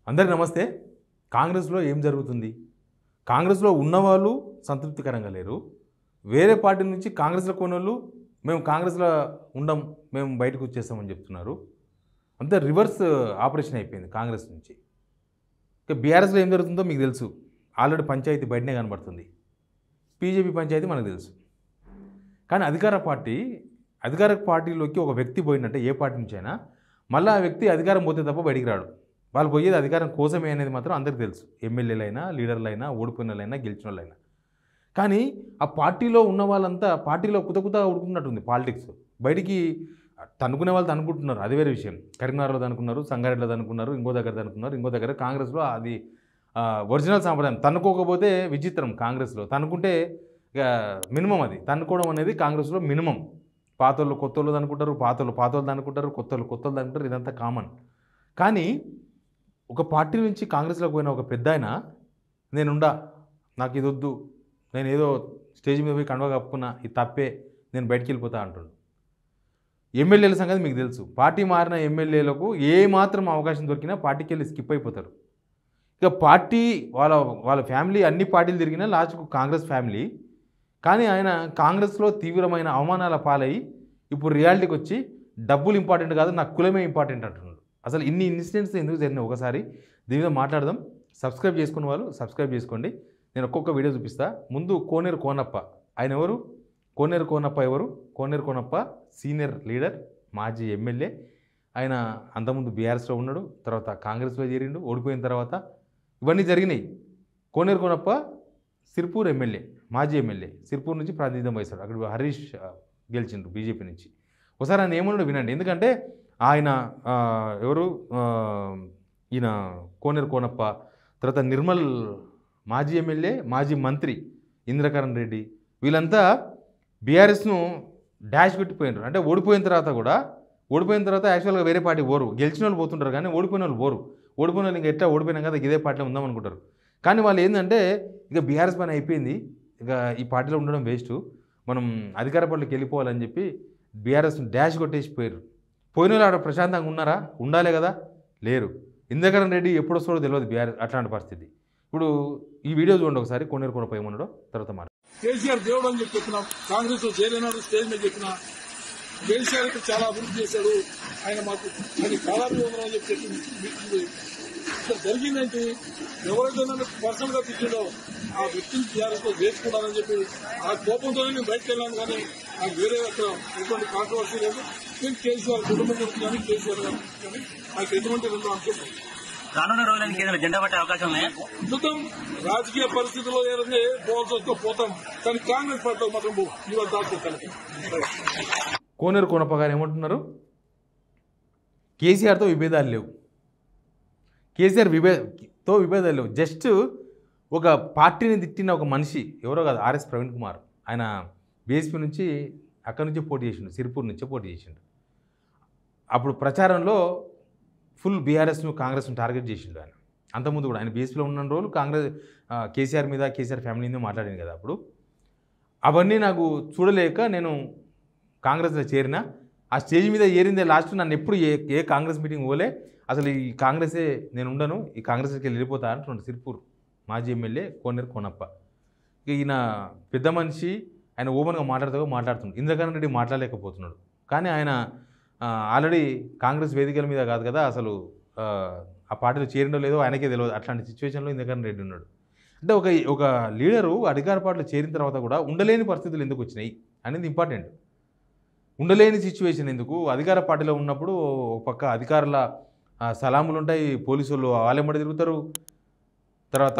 అందరికీ నమస్తే. కాంగ్రెస్‌లో ఏం జరుగుతుంది? కాంగ్రెస్‌లో ఉన్నవాళ్ళు సంతృప్తికరంగా లేరు. వేరే పార్టీ నుంచి కాంగ్రెస్‌లో కొన్నోళ్ళు మేము కాంగ్రెస్‌లో ఉండం, మేము బయటకొచ్చేసామని చెప్తున్నారు. అంతా రివర్స్ ఆపరేషన్ అయిపోయింది కాంగ్రెస్ నుంచి. ఇక బీఆర్ఎస్‌లో ఏం జరుగుతుందో మీకు తెలుసు. ఆల్రెడీ పంచాయతీ బయటనే కనబడుతుంది. బీజేపీ పంచాయతీ మనకు తెలుసు. కానీ అధికార పార్టీలోకి ఒక వ్యక్తి పోయిందంటే ఏ పార్టీ నుంచైనా మళ్ళీ ఆ వ్యక్తి అధికారం పోతే తప్ప బయటికి రాడు. వాళ్ళు పోయేది అధికారం కోసమే అనేది మాత్రం అందరికీ తెలుసు. ఎమ్మెల్యేలైనా, లీడర్లైనా, ఓడిపోయినోళ్ళైనా, గెలిచినోళ్ళైనా. కానీ ఆ పార్టీలో ఉన్న వాళ్ళంతా పార్టీలో కుత ఉడుకున్నట్టుంది పాలిటిక్స్. బయటికి తన్నుకునే వాళ్ళు తన్నుకుంటున్నారు, అది వేరే విషయం. కరీంనగర్లో తన్నుకున్నారు, సంగారెడ్డిలో తన్నుకున్నారు, ఇంకో దగ్గర కాంగ్రెస్లో అది ఒరిజినల్ సాంప్రదాయం. తన్నుకోకపోతే విచిత్రం కాంగ్రెస్లో. తన్నుకుంటే ఇక మినిమం అది. తన్నుకోవడం అనేది కాంగ్రెస్లో మినిమం. పాతోళ్ళు కొత్తోళ్ళు తన్నుకుంటారు, పాతోళ్ళు తన్నుకుంటారు, కొత్తోళ్ళు తన్నుకుంటారు, ఇదంతా కామన్. కానీ ఒక పార్టీ నుంచి కాంగ్రెస్లోకి పోయిన ఒక పెద్దాయన నేనుండా, నాకు ఇది వద్దు, నేను ఏదో స్టేజ్ మీద పోయి కండువా కప్పుకున్నా, ఇది తప్పే, నేను బయటికి వెళ్ళిపోతా అంటుండు. ఎమ్మెల్యేల సంగతి మీకు తెలుసు. పార్టీ మారిన ఎమ్మెల్యేలకు ఏ మాత్రం అవకాశం దొరికినా పార్టీకి వెళ్ళి స్కిప్ అయిపోతారు. ఇక పార్టీ వాళ్ళ ఫ్యామిలీ అన్ని పార్టీలు తిరిగినా లాస్ట్కు కాంగ్రెస్ ఫ్యామిలీ. కానీ ఆయన కాంగ్రెస్లో తీవ్రమైన అవమానాల పాలై ఇప్పుడు రియాలిటీకి వచ్చి డబ్బులు ఇంపార్టెంట్ కాదు, నాకు కులమే ఇంపార్టెంట్ అంటున్నాడు. అసలు ఇన్ని ఇన్సిడెంట్స్ ఎందుకు జరిగినాయి ఒకసారి దీని మీద మాట్లాడదాం. సబ్స్క్రైబ్ చేసుకున్న వాళ్ళు సబ్స్క్రైబ్ చేసుకోండి. నేను ఒక్కొక్క వీడియో చూపిస్తా. ముందు కోనేరు కోనప్ప. ఆయన ఎవరు? కోనేరు కోనప్ప ఎవరు? కోనేరు కోనప్ప సీనియర్ లీడర్, మాజీ ఎమ్మెల్యే. ఆయన అంతకుముందు బీఆర్ఎస్లో ఉన్నాడు, తర్వాత కాంగ్రెస్లో చేరిండు, ఓడిపోయిన తర్వాత ఇవన్నీ జరిగినాయి. కోనేరు కోనప్ప సిర్పూర్ ఎమ్మెల్యే, మాజీ ఎమ్మెల్యే. సిర్పూర్ నుంచి ప్రాతినిధ్యం వహిస్తాడు. అక్కడ హరీష్ గెలిచిండు బీజేపీ నుంచి. ఒకసారి ఆయన ఏమన్నాడు వినండి. ఎందుకంటే ఆయన ఎవరు, ఈయన కోనేరు కోనప్ప, తర్వాత నిర్మల్ మాజీ ఎమ్మెల్యే, మాజీ మంత్రి ఇంద్రకరణ్ రెడ్డి, వీళ్ళంతా బీఆర్ఎస్ను డాష్ పెట్టిపోయినారు. అంటే ఓడిపోయిన తర్వాత యాక్చువల్గా వేరే పార్టీ పోరు. గెలిచిన వాళ్ళు పోతుంటారు కానీ ఓడిపోయిన వాళ్ళు పోరు. ఓడిపోయిన వాళ్ళు ఇంకా ఎట్లా ఓడిపోయినా కదా ఇదే పార్టీలో ఉందాం అనుకుంటారు. కానీ వాళ్ళు ఏంటంటే ఇక బీఆర్ఎస్ పని అయిపోయింది, ఇక ఈ పార్టీలో ఉండడం వేస్ట్, మనం అధికార పార్టీకి వెళ్ళిపోవాలని చెప్పి బీఆర్ఎస్ను డాష్ కొట్టేసి పోయారు. పోయిన వాళ్ళు ఆడ ప్రశాంతంగా ఉన్నారా? ఉండాలే కదా, లేరు. ఇంద్రకరణ్ రెడ్డి ఎప్పుడు వస్తాడో తెలియదు బీఆర్ఎస్ అట్లాంటి పరిస్థితి. ఇప్పుడు ఈ వీడియో చూడండి ఒకసారి. కోనేరు కోనప్ప ఏమన్నాడో తర్వాత మాట. కేసీఆర్ దేవుడు అని చెప్పి చెప్పిన, కాంగ్రెస్ లో చేరినాడు, స్టేజ్ మీద చెప్పిన కేసీఆర్ అయితే చాలా అభివృద్ధి చేశాడు, ఆయన మాకు ఆయన కాలాభివందనం అని చెప్పి చెప్పింది. ఇక్కడ జరిగిందంటే ఎవరైతే నన్ను పర్సనల్ గా పిచ్చిండో ఆ వ్యక్తిని టీఆర్ఎస్ లో వేసుకున్నారని చెప్పి ఆ కోపంతోనే నేను బయటకు వెళ్ళాను. కానీ నాకు వేరే అక్కడ ఎటువంటి కాంట్రవర్సీ లేదు. నేను కేసీఆర్ కుటుంబం గురించి కానీ కేసీఆర్ గారు కానీ నాకు ఎటువంటి రెండు అనుకుంటున్నాను. రానున్న రోజులకి ఏదైనా జెండా పట్టే అవకాశం ఉన్నాయా? చూద్దాం, రాజకీయ పరిస్థితుల్లో ఏదైనా పోవాల్సి వస్తే పోతాం, కానీ కాంగ్రెస్ పార్టీ మాత్రం ఇవాళ దాచుకుంటాను. కోనేరు కోనప్ప గారు ఏమంటున్నారు? కేసీఆర్తో విభేదాలు లేవు, విభేదాలు లేవు. జస్ట్ ఒక పార్టీని తిట్టిన ఒక మనిషి ఎవరో కాదు, ఆర్ఎస్ ప్రవీణ్ కుమార్. ఆయన బీఎస్పీ నుంచి అక్కడి నుంచే పోటీ చేసిండు, సిరిపూర్ నుంచే పోటీ చేసిండు. అప్పుడు ప్రచారంలో ఫుల్ బీఆర్ఎస్ను కాంగ్రెస్ను టార్గెట్ చేసిండు ఆయన. అంతకుముందు కూడా ఆయన బీఎస్పీలో ఉన్న రోజులు కేసీఆర్ మీద, కేసీఆర్ ఫ్యామిలీ మీద మాట్లాడింది కదా. అప్పుడు అవన్నీ నాకు చూడలేక నేను కాంగ్రెస్లో చేరిన. ఆ స్టేజ్ మీద ఏరిందే లాస్ట్. నన్ను ఎప్పుడు ఏ కాంగ్రెస్ మీటింగ్ పోలే, అసలు ఈ కాంగ్రెసే నేను ఉండను, ఈ కాంగ్రెస్కి వెళ్ళిపోతా అంటున్నాడు సిర్పూర్ మాజీ ఎమ్మెల్యే కోనేరు కోనప్ప. ఇక ఈయన పెద్ద మనిషి, ఆయన ఓపెన్గా మాట్లాడుతున్నాడు. ఇంద్రకరణ్ రెడ్డి మాట్లాడలేకపోతున్నాడు. కానీ ఆయన ఆల్రెడీ కాంగ్రెస్ వేదికల మీద కాదు కదా, అసలు ఆ పార్టీలో చేరిండో లేదో ఆయనకే తెలియదు. అట్లాంటి సిచ్యువేషన్లో ఇంద్రకరణ్ రెడ్డి ఉన్నాడు. అంటే ఒక లీడరు అధికార పార్టీలో చేరిన తర్వాత కూడా ఉండలేని పరిస్థితులు ఎందుకు వచ్చినాయి అనేది ఇంపార్టెంట్. ఉండలేని సిచ్యువేషన్ ఎందుకు? అధికార పార్టీలో ఉన్నప్పుడు ఒక పక్క అధికారుల సలాములు ఉంటాయి, పోలీసు వాళ్ళు వాళ్ళెంబడి తిరుగుతారు, తర్వాత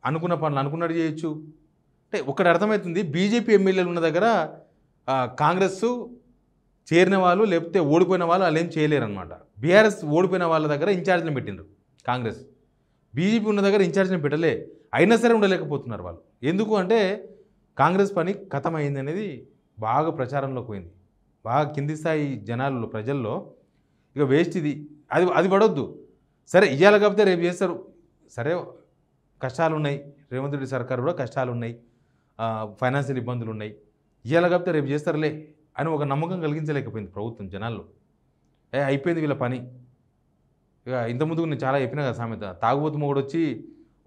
అనుకున్న పనులు అనుకున్నట్టు చేయొచ్చు. అంటే ఒకటి అర్థమవుతుంది, బీజేపీ ఎమ్మెల్యేలు ఉన్న దగ్గర కాంగ్రెస్ చేరిన వాళ్ళు లేకపోతే ఓడిపోయిన వాళ్ళు వాళ్ళు ఏం చేయలేరు అనమాట. బీఆర్ఎస్ ఓడిపోయిన వాళ్ళ దగ్గర ఇన్ఛార్జ్ని పెట్టిండ్రు కాంగ్రెస్. బీజేపీ ఉన్న దగ్గర ఇన్ఛార్జ్ని పెట్టలే, అయినా సరే ఉండలేకపోతున్నారు వాళ్ళు. ఎందుకు అంటే కాంగ్రెస్ పని ఖతమైంది అనేది బాగా ప్రచారంలోకి పోయింది, బాగా కింది స్థాయి జనాల్లో, ప్రజల్లో ఇక వేస్ట్ ఇది, అది పడొద్దు. సరే ఇవాళ కాకపోతే రేపు చేస్తారు, సరే కష్టాలు ఉన్నాయి, రేవంత్ రెడ్డి సర్కారు కూడా కష్టాలు ఉన్నాయి, ఫైనాన్షియల్ ఇబ్బందులు ఉన్నాయి, ఇవాళ కాకపోతే రేపు చేస్తారులే అని ఒక నమ్మకం కలిగించలేకపోయింది ప్రభుత్వం జనాల్లో. అయిపోయింది వీళ్ళ పని, ఇక ఇంతకుముందు నేను చాలా చెప్పినా కదా సామెత, తాగుబోతు మొగుడు వచ్చి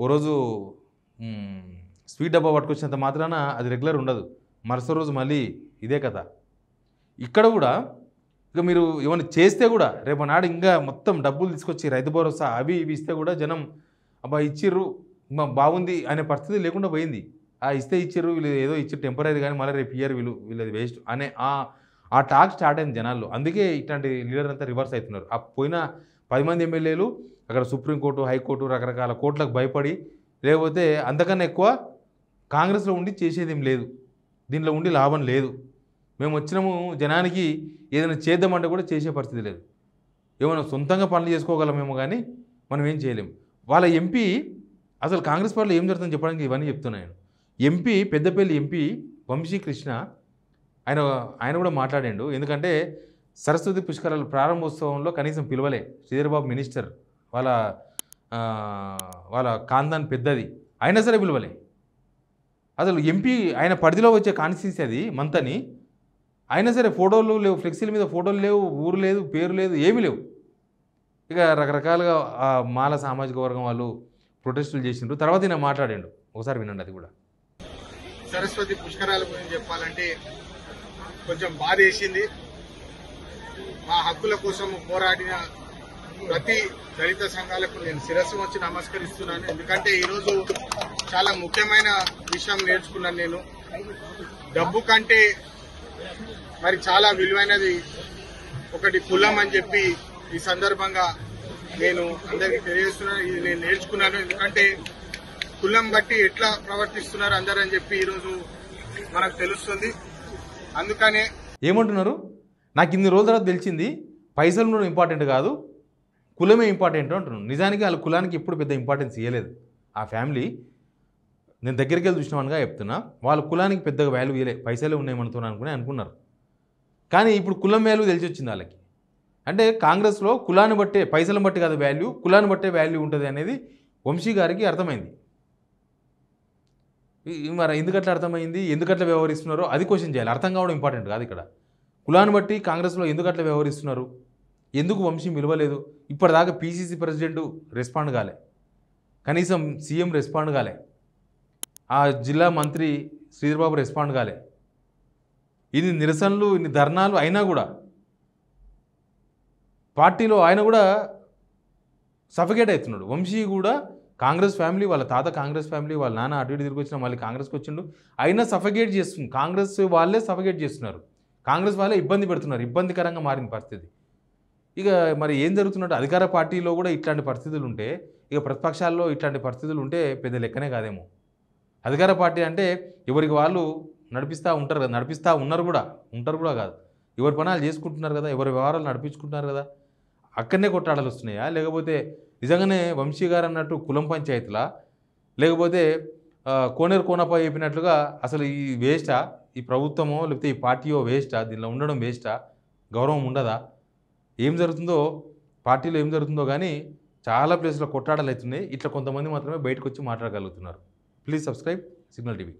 ఓ రోజు స్వీట్ డబ్బా పట్టుకొచ్చినంత మాత్రాన అది రెగ్యులర్ ఉండదు, మరుసటి రోజు మళ్ళీ ఇదే కథ. ఇక్కడ కూడా ఇక మీరు ఏమైనా చేస్తే కూడా రేపు నాడు ఇంకా మొత్తం డబ్బులు తీసుకొచ్చి రైతు భరోసా అవి ఇవి ఇస్తే కూడా జనం అబ్బా ఇచ్చిర్రు బాగుంది అనే పరిస్థితి లేకుండా పోయింది. ఇస్తే ఇచ్చిర్రు, వీళ్ళు ఏదో ఇచ్చారు టెంపరీ కానీ మళ్ళీ రేపు ఇయర్ వీళ్ళది వేస్ట్ అనే ఆ టాక్ స్టార్ట్ అయింది జనాల్లో. అందుకే ఇట్లాంటి లీడర్ అంతా రివర్స్ అవుతున్నారు. ఆ పోయిన 10 మంది ఎమ్మెల్యేలు అక్కడ సుప్రీంకోర్టు, హైకోర్టు, రకరకాల కోర్టులకు భయపడి, లేకపోతే అంతకన్నా ఎక్కువ కాంగ్రెస్లో ఉండి చేసేది ఏం లేదు, దీంట్లో ఉండి లాభం లేదు, మేము వచ్చినాము జనానికి ఏదైనా చేద్దామంటే కూడా చేసే పరిస్థితి లేదు. ఏమైనా సొంతంగా పనులు చేసుకోగలమేమో కానీ మనం ఏం చేయలేము. వాళ్ళ ఎంపీ అసలు కాంగ్రెస్ పార్టీలో ఏం జరుగుతుందని చెప్పడానికి ఇవన్నీ చెప్తున్నాను. ఎంపీ పెద్దపల్లి ఎంపీ వంశీకృష్ణ ఆయన కూడా మాట్లాడాడు. ఎందుకంటే సరస్వతి పుష్కరాల ప్రారంభోత్సవంలో కనీసం పిలవలే. శ్రీధర్బాబు మినిస్టర్, వాళ్ళ ఖాందాన్ పెద్దది, అయినా సరే పిలవలే. అసలు ఎంపీ ఆయన పరిధిలో వచ్చే కాన్స్టిట్యున్సీ అది మంతని, అయినా సరే ఫోటోలు లేవు, ఫ్లెక్సీల మీద ఫోటోలు లేవు, ఊరు లేదు, పేరు లేదు, ఏమీ లేవు. ఇక రకరకాలుగా మాల సామాజిక వర్గం వాళ్ళు ప్రొటెస్టులు చేసిండ్రు. తర్వాత ఈయన మాట్లాడాడు, ఒకసారి వినండి. అది కూడా సరస్వతి పుష్కరాల గురించి చెప్పాలంటే కొంచెం బాధ వేసింది. మా హక్కుల కోసం పోరాడిన ప్రతి దళిత సంఘాలకు నేను శిరస్సు వచ్చి నమస్కరిస్తున్నాను. ఎందుకంటే ఈరోజు చాలా ముఖ్యమైన విషయం నేర్చుకున్నాను. నేను డబ్బు కంటే మరి చాలా విలువైనది ఒకటి కులం అని చెప్పి ఈ సందర్భంగా నేను అందరికీ తెలియజేస్తున్నాను. ఇది నేను నేర్చుకున్నాను. ఎందుకంటే కులం బట్టి ఎట్లా ప్రవర్తిస్తున్నారు అందరూ అని చెప్పి ఈరోజు మనకు తెలుస్తుంది. అందుకనే ఏమంటున్నారు, నాకు ఇన్ని రోజుల తర్వాత తెలిసింది పైసలు కూడా ఇంపార్టెంట్ కాదు, కులమే ఇంపార్టెంట్ అంటున్నాను. నిజానికి వాళ్ళ కులానికి ఎప్పుడు పెద్ద ఇంపార్టెన్స్ ఇవ్వలేదు ఆ ఫ్యామిలీ. నేను దగ్గరికి వెళ్ళి చూసినామనిగా చెప్తున్నా, వాళ్ళ కులానికి పెద్దగా వాల్యూ ఇవ్వలే, పైసలే ఉన్నాయనుకుని అనుకున్నారు. కానీ ఇప్పుడు కులం వాల్యూ తెలిసి వచ్చింది వాళ్ళకి. అంటే కాంగ్రెస్లో కులాన్ని బట్టే, పైసలను బట్టి కాదు వాల్యూ, కులాన్ని బట్టే వాల్యూ ఉంటుంది అనేది వంశీ గారికి అర్థమైంది. మరి ఎందుకట్లా అర్థమైంది, ఎందుకట్లా వ్యవహరిస్తున్నారో అది క్వశ్చన్ చేయాలి. అర్థం కావడం ఇంపార్టెంట్ కాదు ఇక్కడ. కులాన్ని బట్టి కాంగ్రెస్లో ఎందుకట్లా వ్యవహరిస్తున్నారు, ఎందుకు వంశీ నిలవలేదు, ఇప్పటిదాకా పీసీసీ ప్రెసిడెంట్ రెస్పాండ్ కాలే, కనీసం సీఎం రెస్పాండ్ కాలే, ఆ జిల్లా మంత్రి శ్రీధర్బాబు రెస్పాండ్ కాలే. ఇన్ని నిరసనలు, ఇన్ని ధర్నాలు అయినా కూడా పార్టీలో ఆయన కూడా సఫికేట్ అవుతున్నాడు. వంశీ కూడా కాంగ్రెస్ ఫ్యామిలీ, వాళ్ళ తాత కాంగ్రెస్ ఫ్యామిలీ, వాళ్ళ నాన్న అటు ఇటు తిరిగి వచ్చిన మళ్ళీ కాంగ్రెస్కి వచ్చిండు, అయినా సఫికేట్ చేస్తుంది. కాంగ్రెస్ వాళ్ళే సఫికేట్ చేస్తున్నారు, కాంగ్రెస్ వాళ్ళే ఇబ్బంది పెడుతున్నారు, ఇబ్బందికరంగా మారిన పరిస్థితి. ఇక మరి ఏం జరుగుతున్నట్టు, అధికార పార్టీలో కూడా ఇట్లాంటి పరిస్థితులు ఉంటే ఇక ప్రతిపక్షాల్లో ఇట్లాంటి పరిస్థితులు ఉంటే పెద్ద లెక్కనే కాదేమో. అధికార పార్టీ అంటే ఎవరికి వాళ్ళు నడిపిస్తూ ఉంటారు కదా, నడిపిస్తూ ఉన్నారు కూడా, ఉంటారు కూడా కాదు, ఎవరి పనాలు చేసుకుంటున్నారు కదా, ఎవరి వ్యవహారాలు నడిపించుకుంటున్నారు కదా. అక్కడనే కొట్టాడాలు వస్తున్నాయా, లేకపోతే నిజంగానే వంశీ గారు అన్నట్టు కులం పంచాయతీలా, లేకపోతే కోనేరు కోనపై చెప్పినట్లుగా అసలు ఈ వేస్టా, ఈ ప్రభుత్వమో లేకపోతే ఈ పార్టీయో వేస్టా, దీనిలో ఉండడం వేస్టా, గౌరవం ఉండదా, ఏం జరుగుతుందో పార్టీలో ఏం జరుగుతుందో కానీ చాలా ప్లేస్లో కొట్టాడాలు అవుతున్నాయి. ఇట్లా కొంతమంది మాత్రమే బయటకు వచ్చి మాట్లాడగలుగుతున్నారు. Please subscribe signal TV.